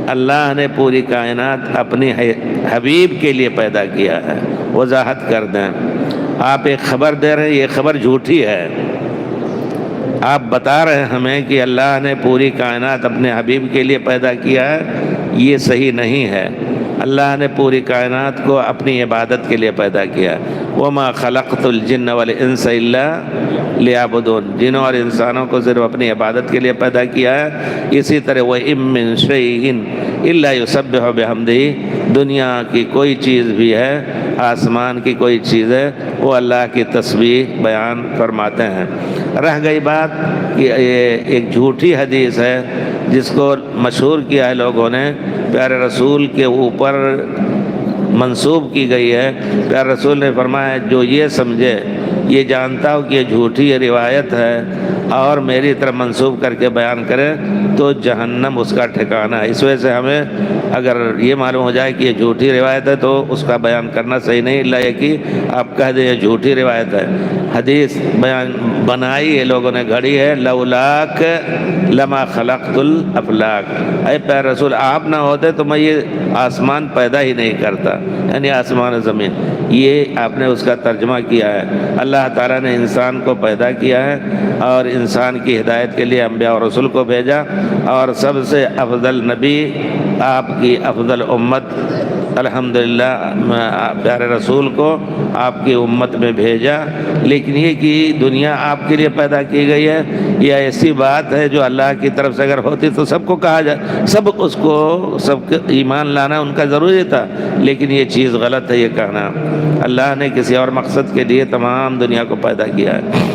اللہ نے پوری کائنات اپنی حبیب کے لیے پیدا کیا ہے۔ وضاحت کر دیں، آپ ایک خبر دے رہے ہیں، یہ خبر جھوٹی ہے۔ آپ بتا رہے ہیں ہمیں کہ اللہ نے پوری کائنات اپنے حبیب کے لیے پیدا کیا ہے، یہ صحیح نہیں ہے۔ اللہ نے پوری کائنات کو اپنی عبادت کے لیے پیدا کیا۔ وَمَا خَلَقْتُ الْجِنَّ وَالْإِنسَ إِلَّا لِيَعْبُدُونَ، جنوں اور انسانوں کو صرف اپنی عبادت کے لیے پیدا کیا ہے۔ اسی طرح وَإِن مِّن شَيْءٍ إِلَّا يُسَبِّحُ بِحَمْدِهِ، دنیا کی کوئی چیز بھی ہے، آسمان کی کوئی چیز ہے، وہ اللہ کی تسبیح بیان فرماتے ہیں۔ رہ گئی بات کہ یہ ایک جھوٹی حدیث ہے جس کو مشہور کیا ہے لوگوں نے، پیارے رسول کے اوپر منسوب کی گئی ہے۔ پیارے رسول نے فرمایا جو یہ سمجھے، یہ جانتا ہو کہ یہ جھوٹی روایت ہے اور میری طرف منسوب کر کے بیان کرے تو جہنم اس کا ٹھکانہ ہے۔ اس وجہ سے ہمیں اگر یہ معلوم ہو جائے کہ یہ جھوٹی روایت ہے تو اس کا بیان کرنا صحیح نہیں، اللہ یہ کہ آپ کہہ دیں یہ جھوٹی روایت ہے۔ حدیث بیان بنائی ہے لوگوں نے، گھڑی ہے، لولاک لما خلقت الافلاک، اے پیارے رسول آپ نہ ہوتے تو میں یہ آسمان پیدا ہی نہیں کرتا، یعنی آسمان و زمین۔ یہ آپ نے اس کا ترجمہ کیا ہے۔ اللہ تعالیٰ نے انسان کو پیدا کیا ہے اور انسان کی ہدایت کے لیے انبیاء اور رسول کو بھیجا، اور سب سے افضل نبی آپ کی افضل امت الحمدللہ پیارے رسول کو آپ کی امت میں بھیجا۔ لیکن یہ کہ دنیا آپ کے لیے پیدا کی گئی ہے، یہ ایسی بات ہے جو اللہ کی طرف سے اگر ہوتی تو سب کو کہا جائے، سب اس کو سب ایمان لانا ان کا ضروری تھا، لیکن یہ چیز غلط ہے یہ کہنا۔ اللہ نے کسی اور مقصد کے لیے تمام دنیا کو پیدا کیا ہے۔